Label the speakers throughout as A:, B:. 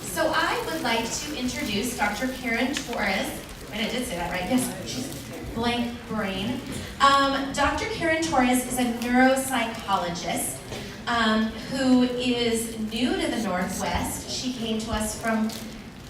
A: So I would like to introduce Dr. Karen Torres. I did say that right, yes, she's blank brain. Dr. Karen Torres is a neuropsychologist who is new to the Northwest. She came to us from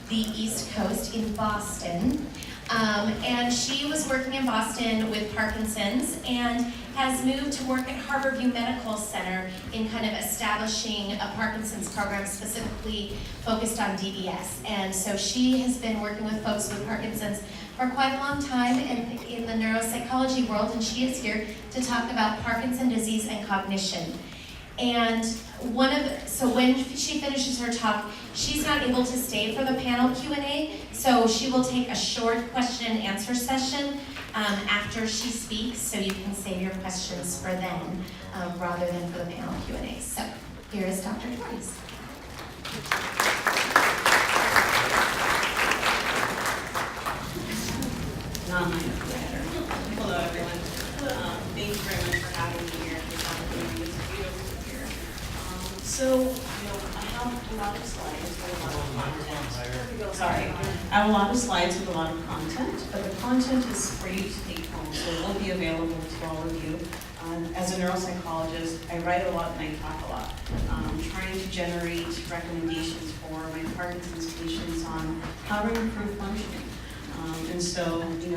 A: the East Coast in Boston. And she was working in Boston with Parkinson's and has moved to work at Harborview Medical Center in kind of establishing a Parkinson's program specifically focused on DBS. And so she has been working with folks with Parkinson's for quite a long time in the neuropsychology world, and she is here to talk about Parkinson's disease and cognition. And so when she finishes her talk, she's not able to stay for the panel Q&A, so she will take a short question and answer session after she speaks, so you can save your questions for then, rather than for the panel Q&A. So here is Dr. Torres.
B: Hello, everyone. Thank you very much for having me here. It's beautiful here. I have a lot of slides with a lot of content. Sorry. I have a lot of slides with a lot of content, but the content is for you to take home, so it will be available to all of you. As a neuropsychologist, I write a lot and I talk a lot. Trying to generate recommendations for my Parkinson's patients on how to improve functioning.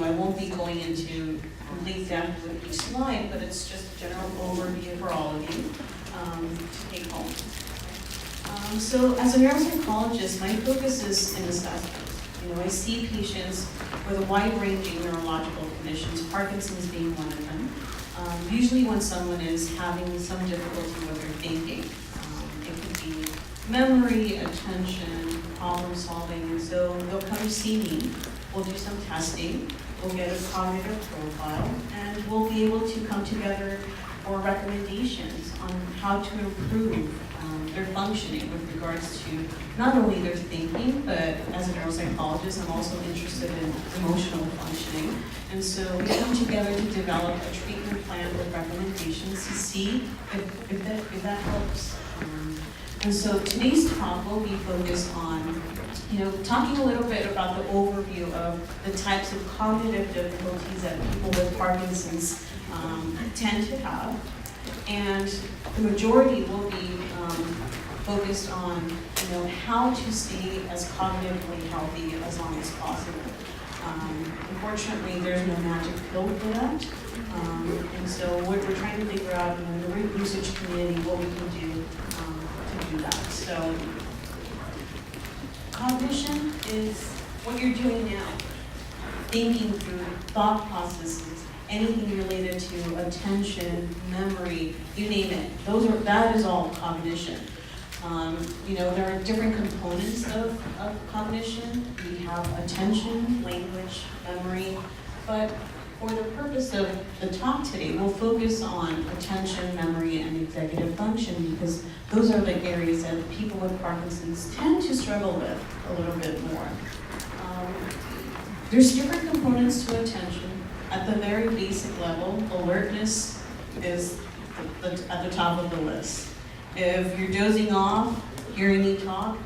B: I won't be going into complete depth with each slide, but it's just a general overview for all of you to take home. So as a neuropsychologist, my focus is in assessment. I see patients with a wide-ranging neurological conditions, Parkinson's being one of them. Usually when someone is having some difficulty with their thinking, it could be memory, attention, problem solving, and so they'll come to see me. We'll do some testing, we'll get a cognitive profile, and we'll be able to come together for recommendations on how to improve their functioning with regards to not only their thinking, but as a neuropsychologist, I'm also interested in emotional functioning. And so we come together to develop a treatment plan with recommendations to see if that helps. And so today's talk will be focused on talking a little bit about the overview of the types of cognitive difficulties that people with Parkinson's tend to have. And the majority will be focused on how to stay as cognitively healthy as long as possible. Unfortunately, there's no magic pill for that. And so we're trying to figure out in the research community what we can do to do that. So cognition is what you're doing now, thinking through thought processes, anything related to attention, memory, you name it. That is all cognition. There are different components of cognition. We have attention, language, memory, but for the purpose of the talk today, we'll focus on attention, memory, and executive function because those are the areas that people with Parkinson's tend to struggle with a little bit more. There's different components to attention. At the very basic level, alertness is at the top of the list. If you're dozing off, hearing me talk,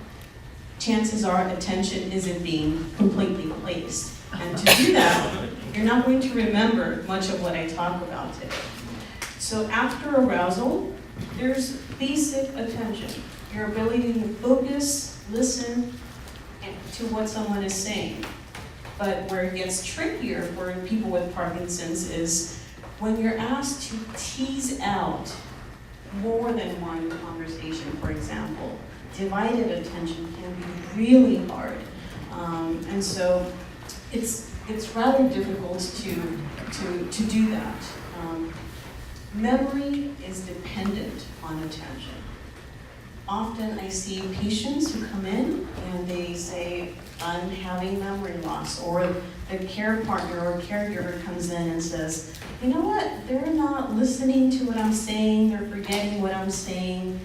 B: chances are attention isn't being completely placed. And to do that, you're not going to remember much of what I talk about today. So after arousal, there's basic attention. Your ability to focus, listen to what someone is saying. But where it gets trickier for people with Parkinson's is when you're asked to tease out more than one conversation, for example. Divided attention can be really hard. And so it's rather difficult to do that. Memory is dependent on attention. Often I see patients who come in and they say, I'm having memory loss, or the care partner or caregiver comes in and says, you know what, they're not listening to what I'm saying, they're forgetting what I'm saying.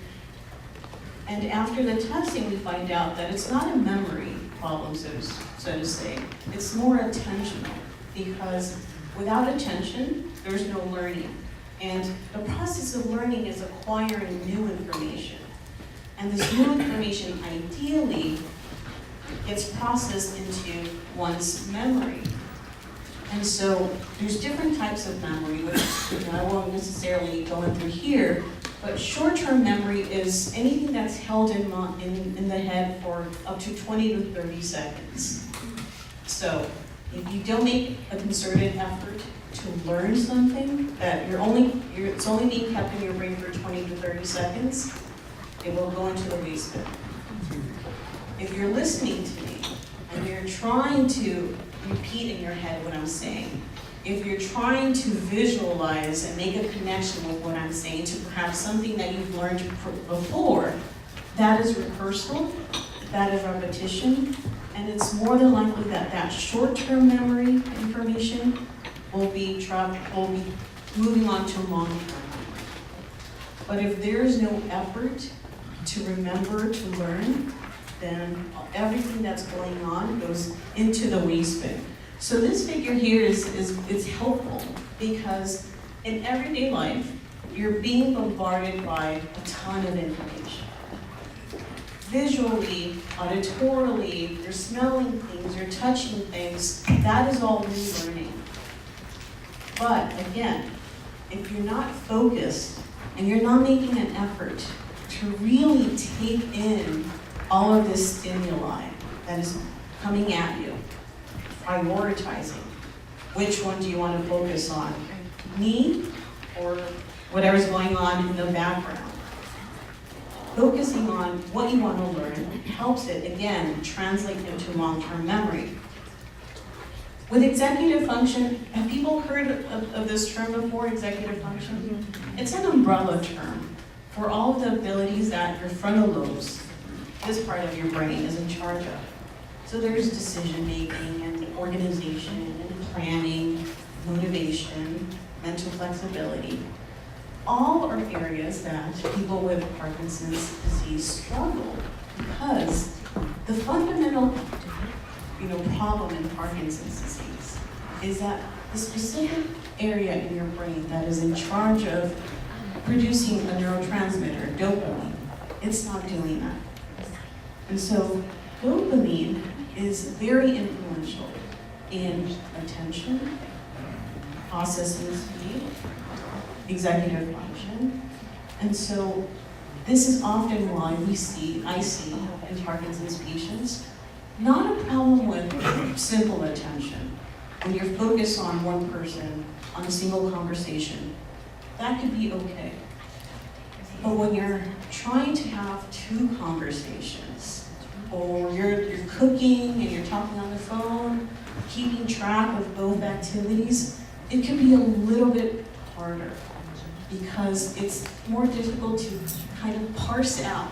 B: And after the testing, we find out that it's not a memory problem, so to say. It's more attentional, because without attention, there's no learning. And the process of learning is acquiring new information. And this new information ideally gets processed into one's memory. And so there's different types of memory, which I won't necessarily go into here, but short-term memory is anything that's held in the head for up to 20 to 30 seconds. So if you don't make a concerted effort to learn something that it's only being kept in your brain for 20 to 30 seconds, it will go into the waste bin. If you're listening to me and you're trying to repeat in your head what I'm saying, if you're trying to visualize and make a connection with what I'm saying to perhaps something that you've learned before, that is rehearsal, that is repetition, and it's more than likely that that short-term memory information will be moving on to long-term memory. But if there is no effort to remember, to learn, then everything that's going on goes into the waste bin. So this figure here is helpful because in everyday life, you're being bombarded by a ton of information. Visually, auditorily, you're smelling things, you're touching things, that is all new learning. But again, if you're not focused and you're not making an effort to really take in all of this stimuli that is coming at you, prioritizing, which one do you want to focus on? Me or whatever's going on in the background? Focusing on what you want to learn helps it, again, translate into long-term memory. With executive function, have people heard of this term before, executive function? It's an umbrella term for all of the abilities that your frontal lobes, this part of your brain, is in charge of. So there's decision-making and organization and planning, motivation, mental flexibility. All are areas that people with Parkinson's disease struggle because the fundamental problem in Parkinson's disease is that the specific area in your brain that is in charge of producing a neurotransmitter, dopamine, it's not doing that. And so dopamine is very influential in attention, processing speed, executive function. And so this is often why I see in Parkinson's patients, not a problem with simple attention. When you're focused on one person, on a single conversation, that could be okay. But when you're trying to have two conversations, or you're cooking and you're talking on the phone, keeping track of both activities, it can be a little bit harder because it's more difficult to kind of parse out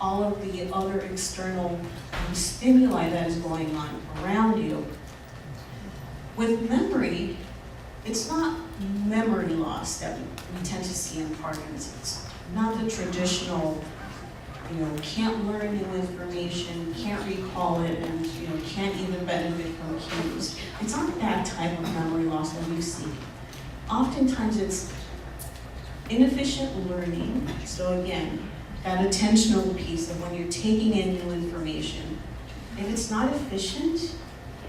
B: all of the other external stimuli that is going on around you. With memory, it's not memory loss that we tend to see in Parkinson's. Not the traditional, can't learn new information, can't recall it, and can't even benefit from cues. It's not that type of memory loss that we see. Oftentimes it's inefficient learning. So again, that attentional piece of when you're taking in new information, if it's not efficient,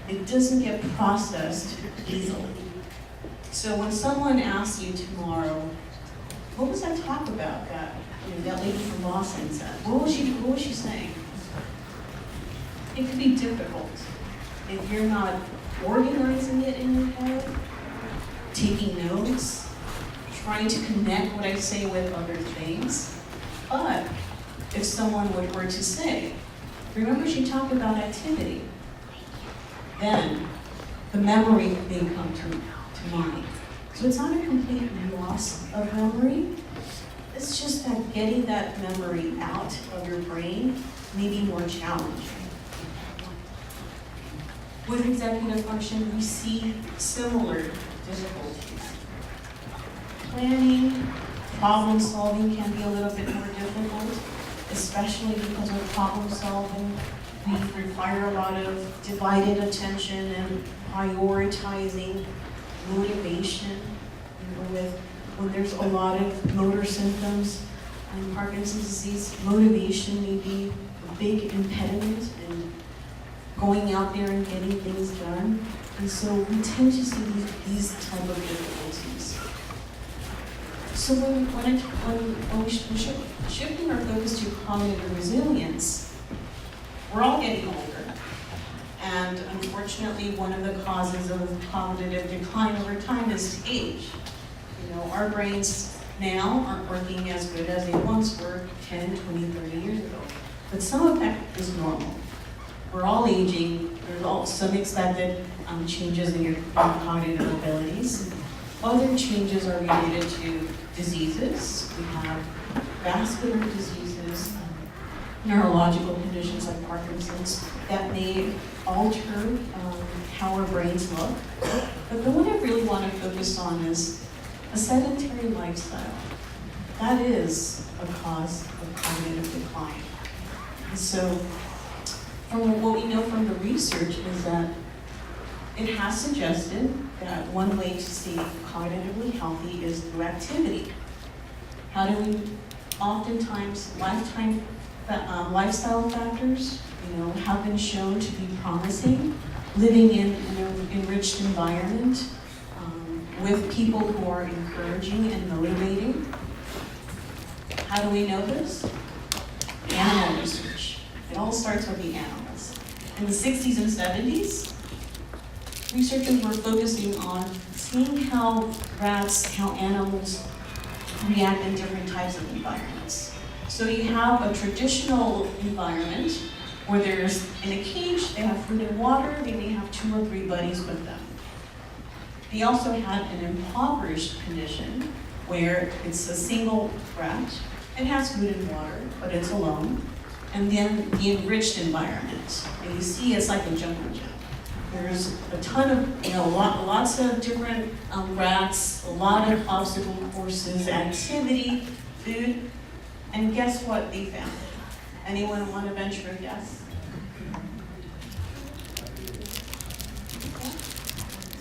B: it doesn't get processed easily. So when someone asks you tomorrow, what was that talk about that lady from Boston said? What was she saying? It could be difficult if you're not organizing it in your head, taking notes, trying to connect what I say with other things. But if someone were to say, remember she talked about activity, then the memory may come to mind. So it's not a complete loss of memory. It's just that getting that memory out of your brain may be more challenging. With executive function, we see similar difficulties. Planning, problem solving can be a little bit more difficult, especially because with problem solving, we require a lot of divided attention and prioritizing, motivation. When there's a lot of motor symptoms, In Parkinson's disease, motivation may be a big impediment in going out there and getting things done. And so we tend to see these type of difficulties. So when we're shifting our focus to cognitive resilience, we're all getting older. And unfortunately, one of the causes of cognitive decline over time is age. You know, our brains now aren't working as good as they once were 10, 20, 30 years ago. But some of that is normal. We're all aging. There's some expected changes in your cognitive abilities. Other changes are related to diseases. We have vascular diseases, neurological conditions like Parkinson's that may alter how our brains look. But the one I really want to focus on is a sedentary lifestyle. That is a cause of cognitive decline. And so, from what we know from the research is that it has suggested that one way to stay cognitively healthy is through activity. How do we, oftentimes, lifestyle factors, have been shown to be promising. Living in an enriched environment with people who are encouraging and motivating. How do we know this? Animal research. It all starts with the animals. In the 60s and 70s, researchers were focusing on seeing how animals react in different types of environments. So you have a traditional environment where there's in a cage, they have food and water, they may have 2 or 3 buddies with them. They also had an impoverished condition where it's a single rat, it has food and water, but it's alone. And then the enriched environment, and you see it's like a jungle gym. There's a ton of, lots of different rats, a lot of obstacle courses, activity, food, and guess what they found? Anyone want to venture a guess?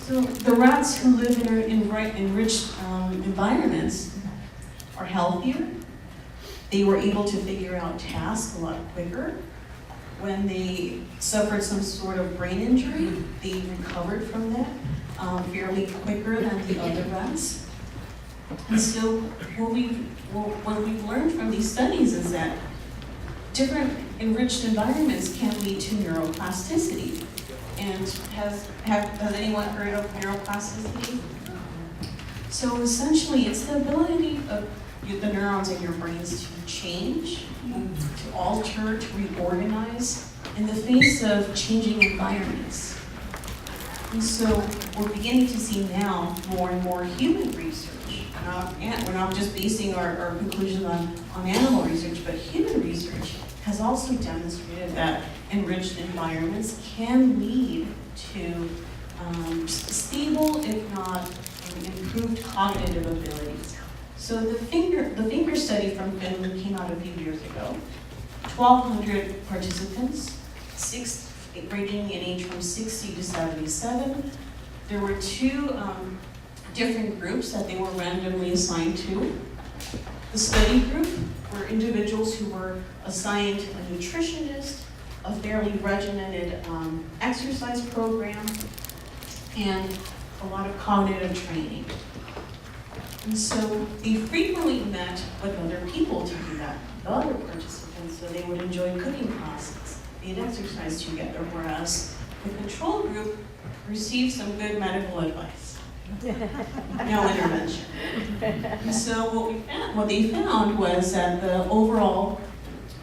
B: So the rats who live in enriched environments are healthier. They were able to figure out tasks a lot quicker. When they suffered some sort of brain injury, they recovered from that fairly quicker than the other rats. And so what we've learned from these studies is that different enriched environments can lead to neuroplasticity. And has anyone heard of neuroplasticity? So essentially, it's the ability of the neurons in your brains to change, to alter, to reorganize in the face of changing environments. And so we're beginning to see now more and more human research. We're not just basing our conclusions on animal research, but human research has also demonstrated that enriched environments can lead to stable, if not improved cognitive abilities. So the finger study from Finland came out a few years ago. 1,200 participants, ranging in age from 60 to 77. There were 2 different groups that they were randomly assigned to. The study group were individuals who were assigned a nutritionist, a fairly regimented exercise program, and a lot of cognitive training. And so they frequently met with other people to do that, the other participants, so they would enjoy cooking classes. They'd exercise together, whereas the control group received some good medical advice. No intervention. And so what they found was that the overall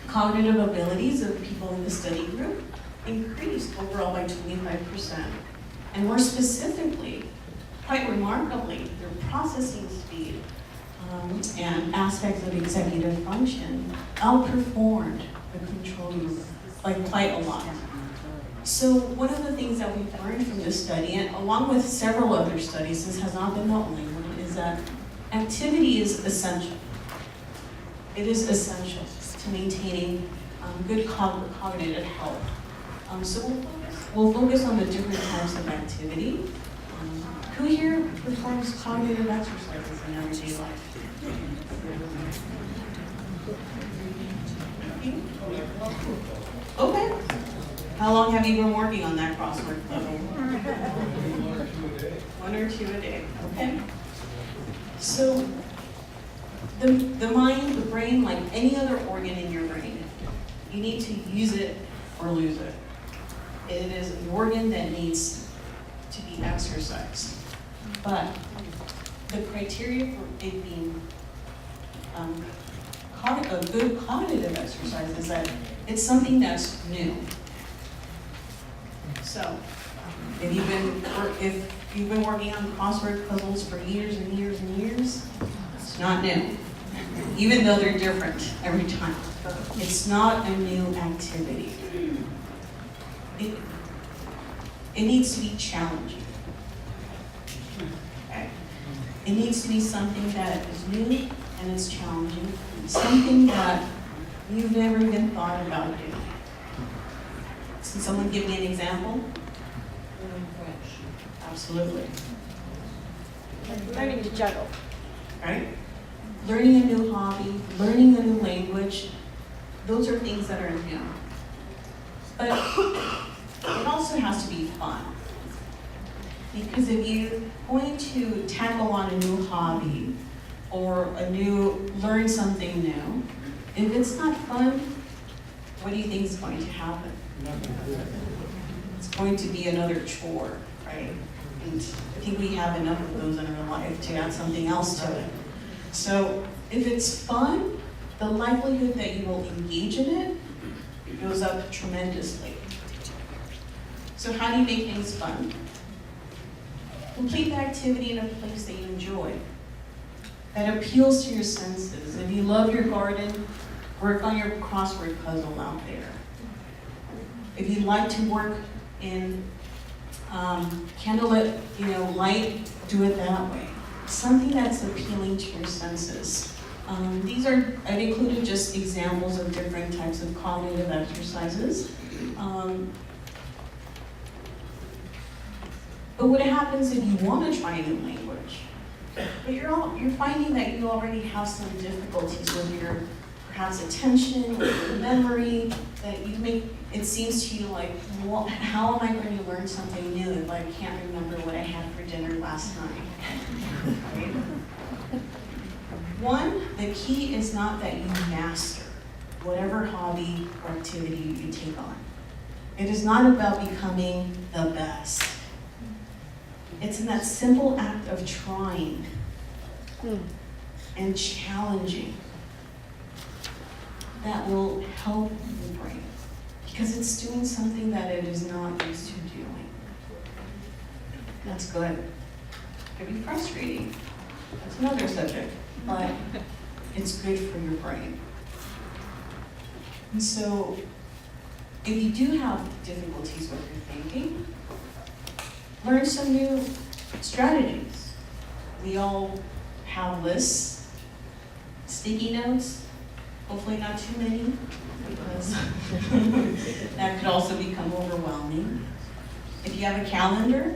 B: cognitive abilities of people in the study group increased overall by 25%. And more specifically, quite remarkably, their processing speed and aspects of executive function outperformed the control group by quite a lot. So one of the things that we've learned from this study, and along with several other studies, this has not been the only one, is that activity is essential. It is essential to maintaining good cognitive health. So we'll focus on the different types of activity. Who here performs cognitive exercises in everyday life? Okay. How long have you been working on that crossword puzzle? 1 or 2 a day. Okay. So the mind, the brain, like any other organ in your brain, you need to use it or lose it. It is an organ that needs to be exercised. But the criteria for it being a good cognitive exercise is that it's something that's new. So, if you've been working on crossword puzzles for years and years and years, it's not new. Even though they're different every time. It's not a new activity. It needs to be challenging. Okay? It needs to be something that is new and it's challenging. Something that you've never even thought about doing. Can someone give me an example?
C: Learning French.
B: Absolutely.
C: Learning to juggle.
B: Right? Learning a new hobby, learning a new language, those are things that are new. But it also has to be fun. Because if you're going to tackle on a new hobby or learn something new, if it's not fun, what do you think is going to happen? It's going to be another chore, right? And I think we have enough of those in our life to add something else to it. So if it's fun, the likelihood that you will engage in it goes up tremendously. So how do you make things fun? Complete the activity in a place that you enjoy, that appeals to your senses. If you love your garden, work on your crossword puzzle out there. If you like to work in candlelit, light, do it that way. Something that's appealing to your senses. I've included just examples of different types of cognitive exercises. But what happens if you want to try a new language, but you're finding that you already have some difficulties with your perhaps attention or your memory, that it seems to you like, well, how am I going to learn something new if I can't remember what I had for dinner last night? Right? One, the key is not that you master whatever hobby or activity you take on. It is not about becoming the best. It's in that simple act of trying and challenging that will help the brain, because it's doing something that it is not used to doing. That's good. It can be frustrating. That's another subject, but it's good for your brain. And so, if you do have difficulties with your thinking, learn some new strategies. We all have lists, sticky notes, hopefully not too many, because that could also become overwhelming. If you have a calendar,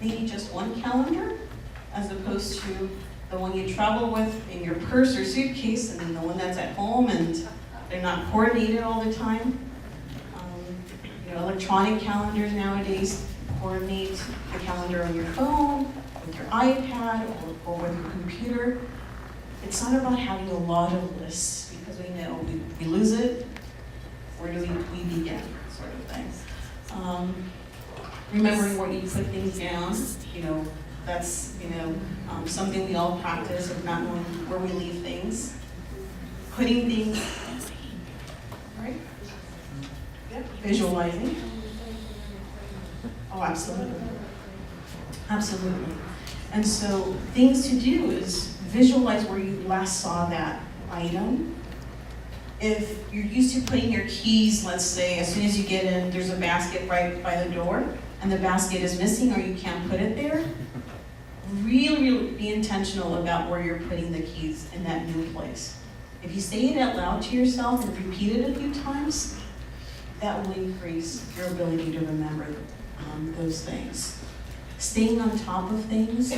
B: maybe just one calendar, as opposed to the one you travel with in your purse or suitcase, and then the one that's at home, and they're not coordinated all the time. Electronic calendars nowadays coordinate the calendar on your phone, with your iPad, or with your computer. It's not about having a lot of lists, because we know we lose it. Where do we begin, sort of thing. Remembering where you put things down, that's something we all practice, of not knowing where we leave things. Putting things, right? Yep. Visualizing. Oh, absolutely. Absolutely. And so things to do is visualize where you last saw that item. If you're used to putting your keys, let's say, as soon as you get in, there's a basket right by the door, and the basket is missing or you can't put it there, really be intentional about where you're putting the keys in that new place. If you say it out loud to yourself and repeat it a few times, that will increase your ability to remember those things. Staying on top of things,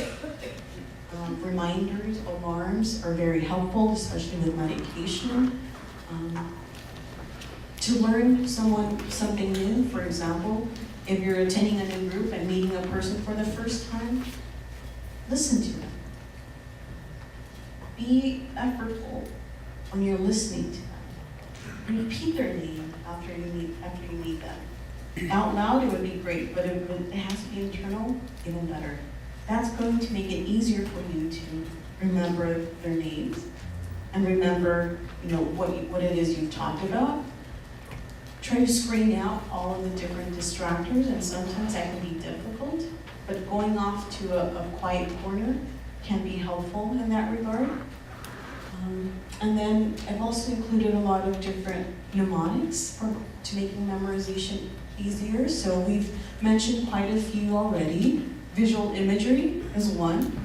B: reminders, alarms are very helpful, especially with medication. to learn something new. For example, if you're attending a new group and meeting a person for the first time, listen to them. Be effortful when you're listening to them. Repeat their name after you meet them. Out loud, it would be great, but if it has to be internal, even better. That's going to make it easier for you to remember their names and remember, what it is you've talked about. Try to screen out all of the different distractors, and sometimes that can be difficult, but going off to a quiet corner can be helpful in that regard. And then I've also included a lot of different mnemonics to making memorization easier. So we've mentioned quite a few already. Visual imagery is one.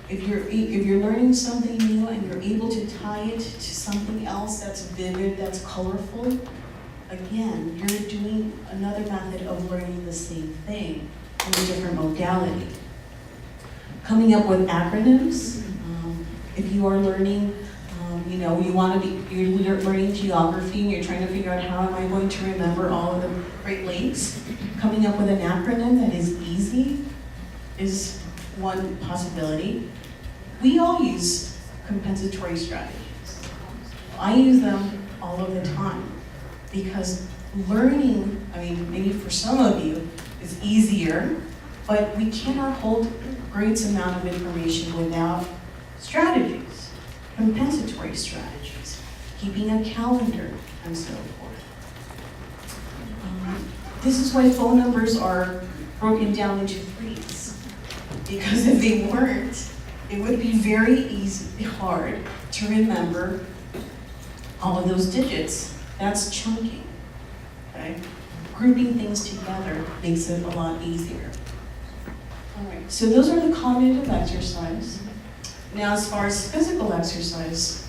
B: If you're learning something new and you're able to tie it to something else that's vivid, that's colorful, again, you're doing another method of learning the same thing in a different modality. Coming up with acronyms. If you are learning, you're learning geography and you're trying to figure out how am I going to remember all of the Great Lakes, coming up with an acronym that is easy is one possibility. We all use compensatory strategies. I use them all of the time because learning, maybe for some of you, is easier, but we cannot hold great amount of information without strategies, compensatory strategies, keeping a calendar, and so forth. This is why phone numbers are broken down into threes, because if they weren't, it would be very hard to remember all of those digits. That's chunking, okay? Grouping things together makes it a lot easier. All right, so those are the cognitive exercises. Now, as far as physical exercise,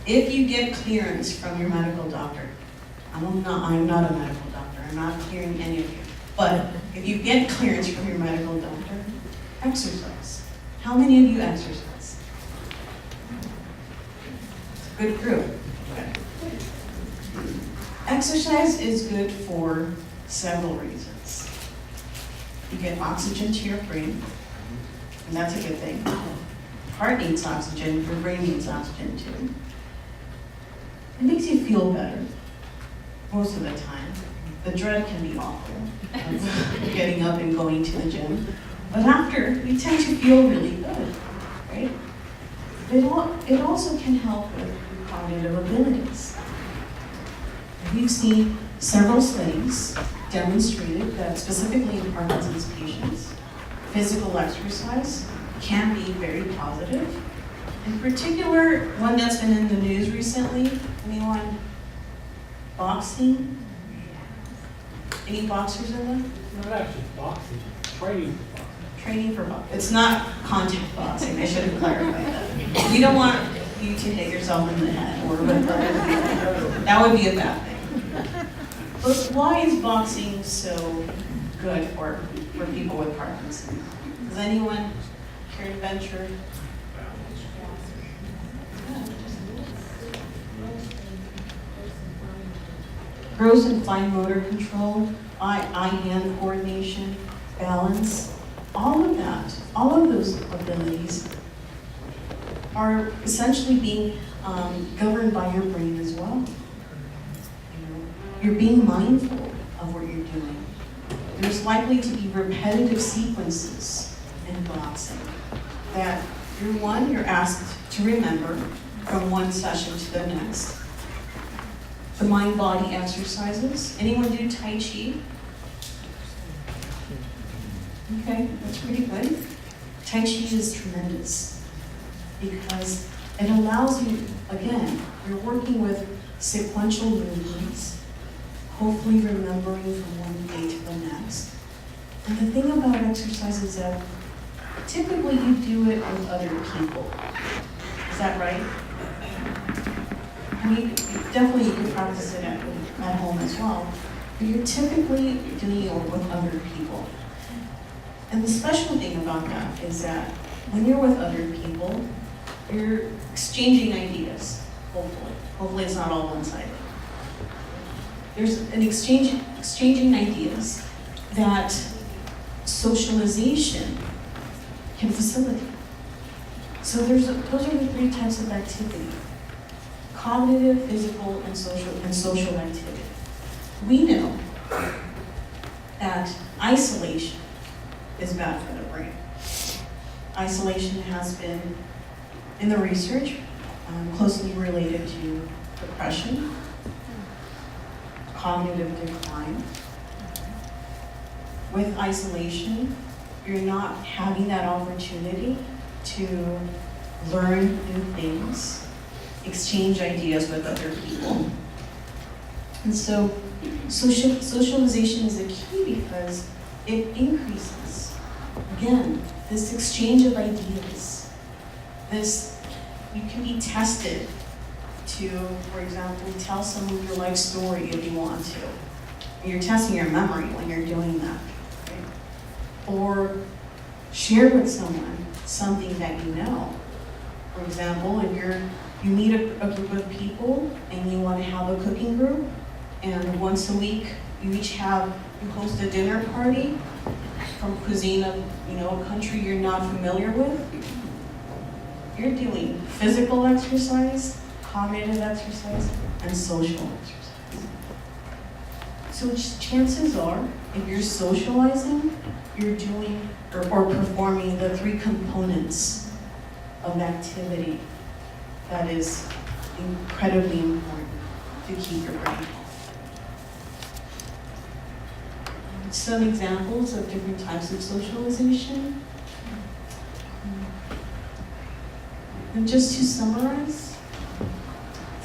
B: if you get clearance from your medical doctor, I'm not a medical doctor, I'm not clearing any of you, but if you get clearance from your medical doctor, exercise. How many of you exercise? It's a good group. Okay. Exercise is good for several reasons. You get oxygen to your brain, and that's a good thing. Heart needs oxygen, your brain needs oxygen too. It makes you feel better most of the time. The dread can be awful of getting up and going to the gym, but after, we tend to feel really good, right? It also can help with cognitive abilities. We've seen several studies demonstrated that specifically in Parkinson's patients, physical exercise can be very positive. In particular, one that's been in the news recently, anyone? Boxing? Any boxers in there?
D: Not actually boxing, training for boxing.
B: Training for boxing. It's not contact boxing, I should have clarified that. We don't want you to hit yourself in the head or whatever. That would be a bad thing. But why is boxing so good for people with Parkinson? Does anyone care to venture? Gross and fine motor control, eye-hand coordination, balance, all of that, all of those abilities are essentially being governed by your brain as well. You're being mindful of what you're doing. There's likely to be repetitive sequences in boxing that you're asked to remember from one session to the next. The mind-body exercises. Anyone do Tai Chi? Okay, that's pretty good. Tai Chi is tremendous because it allows you, again, you're working with sequential movements, hopefully remembering from one day to the next. And the thing about exercise is that typically you do it with other people. Is that right? Definitely you can practice it at home as well, but you're typically doing it with other people. And the special thing about that is that when you're with other people, you're exchanging ideas, hopefully. Hopefully it's not all one-sided. there's an exchanging ideas that socialization can facilitate. So those are the three types of activity: cognitive, physical, and social activity. We know that isolation is bad for the brain. Isolation has been, in the research, closely related to depression, cognitive decline. With isolation, you're not having that opportunity to learn new things, exchange ideas with other people. And so socialization is a key because it increases, again, this exchange of ideas. You can be tested to, for example, tell someone your life story if you want to. You're testing your memory when you're doing that, right? Or share with someone something that you know. For example, if you meet a group of people and you want to have a cooking group, and once a week you host a dinner party from cuisine of a country you're not familiar with. You're doing physical exercise, cognitive exercise, and social exercise. So chances are, if you're socializing, you're doing or performing the three components of activity that is incredibly important to keep your brain healthy. Some examples of different types of socialization. And just to summarize,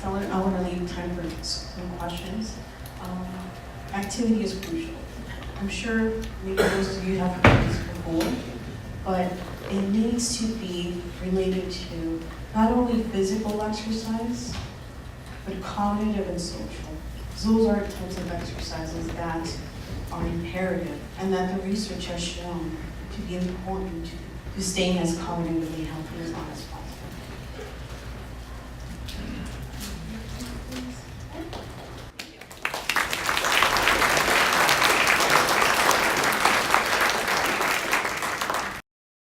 B: I want to leave time for some questions. Activity is crucial. I'm sure maybe most of you have heard this before, but it needs to be related to not only physical exercise, but cognitive and social. Those are types of exercises that are imperative and that the research has shown to be important to staying as cognitively healthy as long as possible.